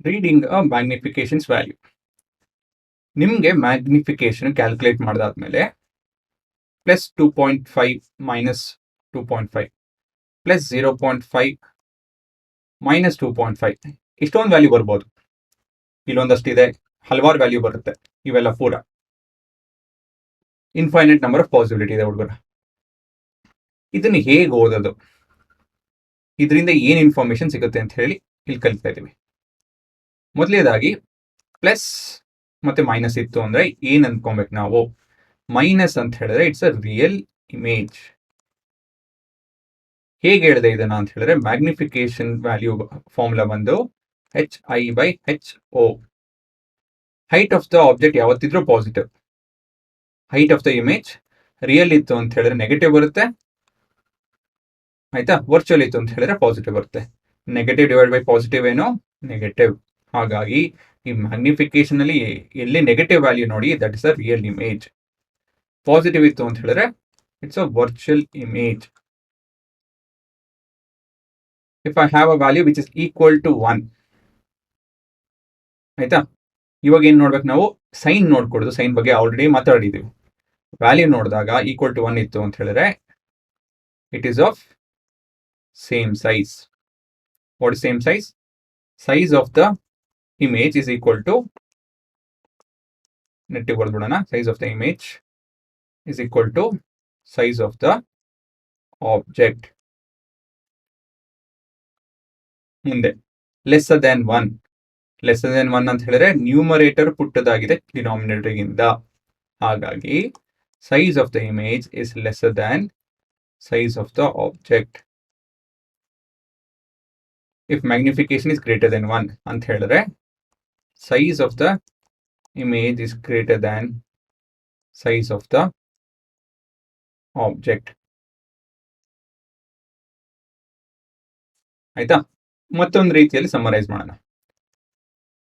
Reading a magnifications value. ನಿಮಗೆ magnification calculate ಮಾಡಿದಾದ್ಮೇಲೆ +2.5 -2.5 +0.5 -2.5 ಇಷ್ಟೊಂದು value ಬರ್ಬೋದು. ಇಲ್ಲೊಂದಷ್ಟಿದೆ, ಹಲವಾರು ವ್ಯಾಲ್ಯೂ ಬರುತ್ತೆ. ಇವೆಲ್ಲ ಪೂರ ಇನ್ಫೈನೈಟ್ ನಂಬರ್ ಆಫ್ ಪಾಸಿಬಿಲಿಟಿ ಇದೆ ಹುಡುಗರ. ಇದನ್ನು ಹೇಗೆ ಓದೋದು, ಇದರಿಂದ ಏನು ಇನ್ಫಾರ್ಮೇಶನ್ ಸಿಗುತ್ತೆ ಅಂತ ಹೇಳಿ ಇಲ್ಲಿ ಕಲಿತಾ ಇದ್ದೀವಿ. ಮೊದಲನೇದಾಗಿ ಪ್ಲಸ್ ಮತ್ತೆ ಮೈನಸ್ ಇತ್ತು ಅಂದ್ರೆ ಏನ್ ಅನ್ಕೊಬೇಕು ನಾವು? ಮೈನಸ್ ಅಂತ ಹೇಳಿದ್ರೆ ಇಟ್ಸ್ ಅ ರಿಯಲ್ ಇಮೇಜ್. ಹೇಗೆ ಹೇಳಿದೆ ಇದನ್ನ ಅಂತ ಹೇಳಿದ್ರೆ, ಮ್ಯಾಗ್ನಿಫಿಕೇಶನ್ ವ್ಯಾಲ್ಯೂ ಫಾರ್ಮುಲಾ ಬಂದು HI/HO. Height of the object ಯಾವತ್ತಿದ್ರೂ positive, height of the image real ಇತ್ತು ಅಂತ ಹೇಳಿದ್ರೆ ನೆಗೆಟಿವ್ ಬರುತ್ತೆ, ಆಯ್ತಾ. ವರ್ಚುವಲ್ ಇತ್ತು ಅಂತ ಹೇಳಿದ್ರೆ ಪಾಸಿಟಿವ್ ಬರುತ್ತೆ. ನೆಗೆಟಿವ್ ಡಿವೈಡ್ ಬೈ ಪಾಸಿಟಿವ್ ಏನೋ ನೆಗೆಟಿವ್. ಹಾಗಾಗಿ ಈ ಮ್ಯಾಗ್ನಿಫಿಕೇಶನ್ ಅಲ್ಲಿ ಎಲ್ಲಿ ನೆಗೆಟಿವ್ ವ್ಯಾಲ್ಯೂ ನೋಡಿ, that is a real image. Positive ಇತ್ತು ಅಂತ ಹೇಳಿದ್ರೆ it's a virtual image. If I have a value which is equal to 1, ಆಯ್ತಾ. ಇವಾಗ ಏನ್ ನೋಡ್ಬೇಕು ನಾವು? ಸೈನ್ ನೋಡ್ಕೊಡೋದು. ಸೈನ್ ಬಗ್ಗೆ ಆಲ್ರೆಡಿ ಮಾತಾಡಿದೀವಿ. ವ್ಯಾಲ್ಯೂ ನೋಡಿದಾಗ ಈಕ್ವಲ್ ಟು 1 ಇತ್ತು ಅಂತ ಹೇಳಿದ್ರೆ it is of same size. What is same size? Size of the image is equal to, ನೆಟ್ಟಿಗೆ ಬರ್ದ್ಬಿಡೋಣ, size of the image is equal to size of the object. ಮುಂದೆ lesser than 1. Lesser than 1 ಅಂತ ಹೇಳಿದ್ರೆ numerator ಪುಟ್ಟದಾಗಿದೆ denominator ಗಿಂತ. ಹಾಗಾಗಿ size of the image is lesser than size of the object. If magnification is greater than 1 ಅಂತ ಹೇಳಿದ್ರೆ size of the image is greater than size of the object. ಆಯ್ತಾ. ಮತ್ತೊಂದು ರೀತಿಯಲ್ಲಿ ಸಮರೈಸ್ ಮಾಡೋಣ.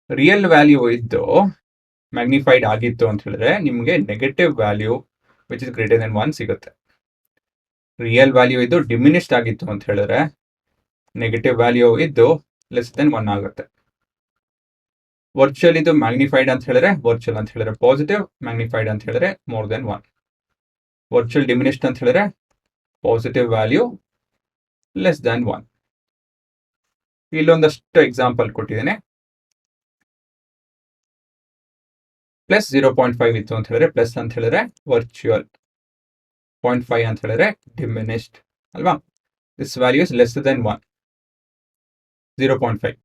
ರಿಯಲ್ ವ್ಯಾಲ್ಯೂ ಇದ್ದು magnified ಆಗಿತ್ತು ಅಂತ ಹೇಳಿದ್ರೆ ನಿಮಗೆ negative value which is greater than 1 ಸಿಗುತ್ತೆ. ರಿಯಲ್ ವ್ಯಾಲ್ಯೂ ಇದ್ದು ಡಿಮಿನಿಷ್ಡ್ ಆಗಿತ್ತು ಅಂತ ಹೇಳಿದ್ರೆ ನೆಗೆಟಿವ್ ವ್ಯಾಲ್ಯೂ ಇದ್ದು ಲೆಸ್ ದೆನ್ 1 ಆಗುತ್ತೆ. ವರ್ಚುವಲ್ ಇದು ಮ್ಯಾಗ್ನಿಫೈಡ್ ಅಂತ ಹೇಳಿದ್ರೆ ವರ್ಚುವಲ್ ಅಂತ ಹೇಳಿದ್ರೆ ಪಾಸಿಟಿವ್, ಮ್ಯಾಗ್ನಿಫೈಡ್ ಅಂತ ಹೇಳಿದ್ರೆ ಮೋರ್ ದೆನ್ 1. ವರ್ಚುವಲ್ ಡಿಮಿನಿಷ್ಡ್ ಅಂತ ಹೇಳಿದ್ರೆ ಪಾಸಿಟಿವ್ ವ್ಯಾಲ್ಯೂ ಲೆಸ್ ದೆನ್ 1. ಇಲ್ಲೊಂದಷ್ಟು ಎಕ್ಸಾಂಪಲ್ ಕೊಟ್ಟಿದ್ದೇನೆ. +0.5 ಇತ್ತು ಅಂತ ಹೇಳಿದ್ರೆ ಪ್ಲಸ್ ಅಂತ ಹೇಳಿದ್ರೆ ವರ್ಚುವಲ್, 0.5 ಅಂತ ಹೇಳಿದ್ರೆ ಡಿಮಿನಿಷ್ಡ್ ಅಲ್ವಾ. This value is less than 1, 0.5.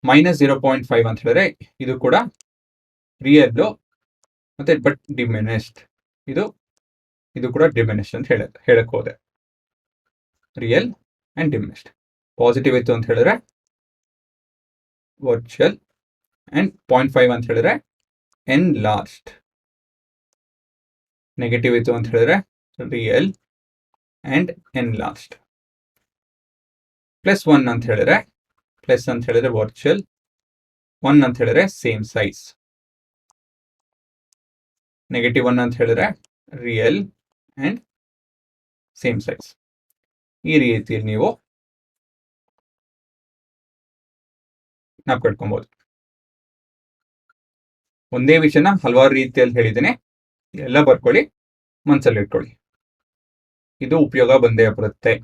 -0.5 ಅಂತ ಹೇಳಿದ್ರೆ ಇದು ಕೂಡ ರಿಯಲ್ ಮತ್ತೆ ಬಟ್ ಡಿಮಿನಿಷ್ಡ್. ಇದು ಕೂಡ ಡಿಮಿನಿಷ್ಡ್ ಅಂತ ಹೇಳಕ್ ಹೋದೆ. Real and diminished. ಪಾಸಿಟಿವ್ ಇತ್ತು ಅಂತ ಹೇಳಿದ್ರೆ ವರ್ಚುವಲ್ ಅಂಡ್ 0.5 ಅಂತ ಹೇಳಿದ್ರೆ ಎನ್ಲಾರ್ಜ್ಡ್. ನೆಗೆಟಿವ್ ಇತ್ತು ಅಂತ ಹೇಳಿದ್ರೆ ರಿಯಲ್ ಅಂಡ್ ಎನ್ಲಾರ್ಜ್ಡ್. +1 ಅಂತ ಹೇಳಿದ್ರೆ ಪ್ಲಸ್ ಅಂತ ಹೇಳಿದ್ರೆ ವರ್ಚುವಲ್, 1 ಅಂತ ಹೇಳಿದ್ರೆ ಸೇಮ್ ಸೈಜ್. ನೆಗೆಟಿವ್ 1 ಅಂತ ಹೇಳಿದ್ರೆ ರಿಯಲ್ ಅಂಡ್ ಸೇಮ್ ಸೈಜ್. ಈ ರೀತಿಯಲ್ಲಿ ನೀವು ಕಟ್ಕೊಬಹುದು. ಒಂದೇ ವಿಷಯನ ಹಲವಾರು ರೀತಿಯಲ್ಲಿ ಹೇಳಿದ್ದೇನೆ, ಎಲ್ಲ ಬರ್ಕೊಳ್ಳಿ, ಮನಸ್ಸಲ್ಲಿ ಇಟ್ಕೊಳ್ಳಿ. ಇದು ಉಪಯೋಗ ಬಂದೇ ಬರುತ್ತೆ.